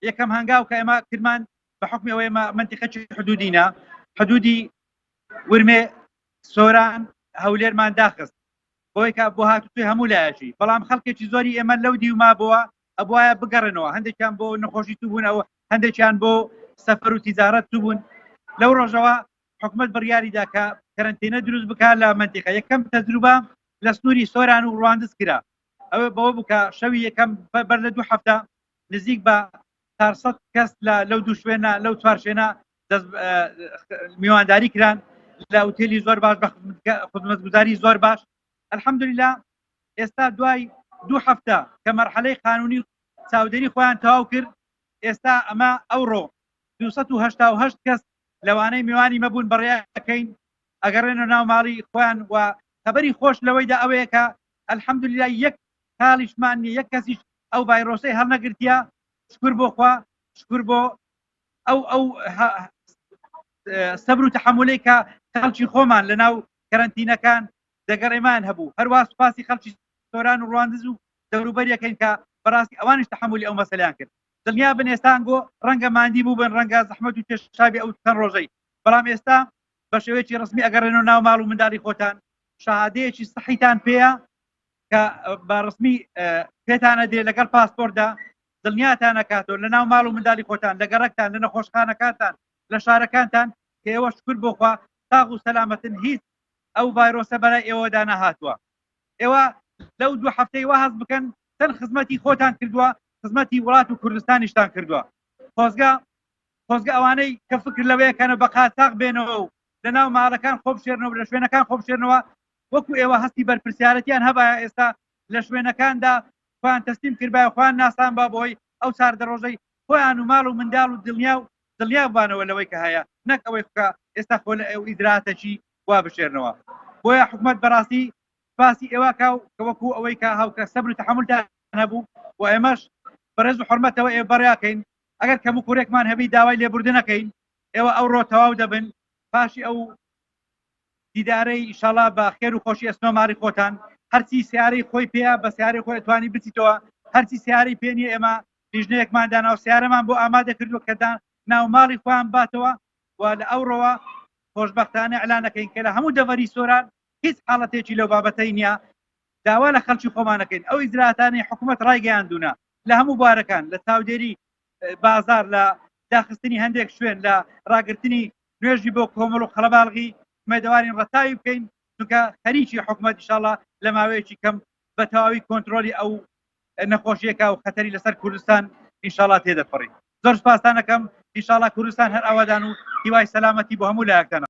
یەکەم هەنگاو کە ئێمە کرمان بە حکمی ئەوەی ئێمە منتیقەی حدودینە حدودی ورمێ سۆران هەولێرمان داخست بۆی کە بۆ هاتووی هەموو لایەکی بەڵام خەڵکێکی زۆری ئێمە لەو دیوما بووە ئەبواە بگەڕنەوە هەندێکیان بۆ نەخۆشی تو بوون ئەوە هەندێکیان بۆ سەفەر و تیجارەت تو بوون لەو ڕۆژەوە حکومت بڕیاریدا کە کەرەنتینە دروست بکات لە منتیقە یەکەم تەجروبە لە سنووری سۆران و ڕواندز کرا ئەوە بەوە بکە شەوی یەکەم بەر لە 2 هەفتە نزیک بە 400 کەس لەو دوو شوێنە لەو چوار شوێنە میوانداری کران لە ئوتێلی زۆر باش بە خزمەتگوزاری زۆر باش الحەمدولله ئێستا دوای 2 هەفتە کە مەرحەلەی قانونی چاودێری خۆیان تەواو کرد ئێستا ئەمە ئەوڕۆ 288 کەس لەوانەی میوانی مەبوون بەڕێەکەین ئەگەڕێنە ناو ماڵی خۆیان و خەبەری خۆش لەوەیدا ئەوەیە کە الحەمدولله یەک کاڵیشمان نیە یەک کەسیش ئەو ڤایرۆسەی هەڵنەگرتیە شکر بۆ خوا شکر بۆ ئەو سەبر و تەحەمولی کە خەڵکی خۆمان لە ناو کەرەنتینەکان دەگەڕێمان هەبوو هەروە سوپاسی خەڵکی سۆران و ڕواندز و دەوروبەریەکەین کە بەڕاستی ئەوانش تەحەمولی ئەو مەسەلیان کرد دڵنیا بن ئێستانگۆ ڕەنگە ماندی بوو بن ڕەنگە زەحمەت و کێشابی ئەو چەند ڕۆژەی بەڵام ئێستا بە شێوەیەکی ڕسمی ئەگەڕێنەوە ناو ماڵ و منداڵی خۆتان شەهادەیەکی سەحیتان پێیە کە بە ڕسمی پێتانە دێ لەگەڵ پاسپۆرتدا دڵنیاتان نەکاتەوە لە ناو ماڵ و منداڵی خۆتان لە گەڕەکتان لە نەخۆشخانەکانتان لە شارەکانتان کە ئێوە شکر بۆخوا ساغ و سەلامەتن هیچ ئەو ڤایرۆسە بەلای ئێوەدا نەهاتووە ئێوە لەو 2 هەفتەی وا هەست بکەن چەند خزمەتی خۆتان کردووە خزمەتی وڵات و کوردستانیشتان کردووە خۆزگە ئەوانەی کە فکر لەوەیەکەنە بە قاچاق بێنەوە و لە ناو ماڵەکان خۆبشێنەوە لە شوێنەکان خۆبشێنەوە وەکو ئێوە هەستی بەرپرسیارەتیان هەبایە ئێستا لە شوێنەکاندا خۆیان تەسلیم کردبایە خۆیان ناسان با بۆی ئەو 4 ڕۆژەی خۆیان و ماڵ و منداڵ و دڵنیا بانەوە لەوەی کە هەیە نەک ئەوەی خکە ئێستا خۆ لە ئەو ئیدراتەکی وا بشێرنەوە بۆیە حکومت بەڕاستی سپاسی ئێوە کاو کە وەکو ئەوەی کە هاوکە سەبر و تەحەمولتان هەبوو و ئێمەش بەڕێز و حورمەتەوە ئێوە بەڕیاکەین ئەگەر کەم و کوڕێکمان هەبی داوای لێبوردنەکەین ئێوە ئەو ڕۆ تەواو دەبن پاشی ئەو دیدارەی ئینشاڵڵا بە خێر و خۆشی ئەسنۆماری خۆتان هەرچی سیارەی خۆی پێە بە سیارەی خۆی توانی بچیتەوە هەرچی سیارەی پێنیە ئێمە لیژنەیەکمان داناوە سیارەمان بۆ ئامادە کردووە کەدان ناو ماڵی خۆیان باتەوە و لە ئەوڕەوە خۆشبەختانە ئەلانەکەین کە لە هەموو دەڤەری سۆران هیچ حاڵەتێکی لەو بابەتەی نییە داوا لە خەڵکی خۆمانەکەین ئەو ئیزراتانی حکوومەت ڕایگەیاندوونە لە هەموو بارەکان لە چاودێری بازار لە داخستنی هەندێک شوێن لە ڕاگررتنی نوێژی بۆ کۆمەڵ و خەڵەباڵغی مێدەوارین ڕەتاوی بکەین چونکە خەریکی حکوومەت ئینشاڵڵا لە ماوەیەکی کەم بە تەواوی کۆنتترۆلی ئەو نەخۆشیەکە و خەتەری لەسەر کوردستان ئینشاڵڵا تێدەپەڕی زۆر سپاسانەکەم ئینشاڵڵا کوردستان هەر ئەوەدان و هیوای سەلامەتی بۆ هەموو لایەکتانە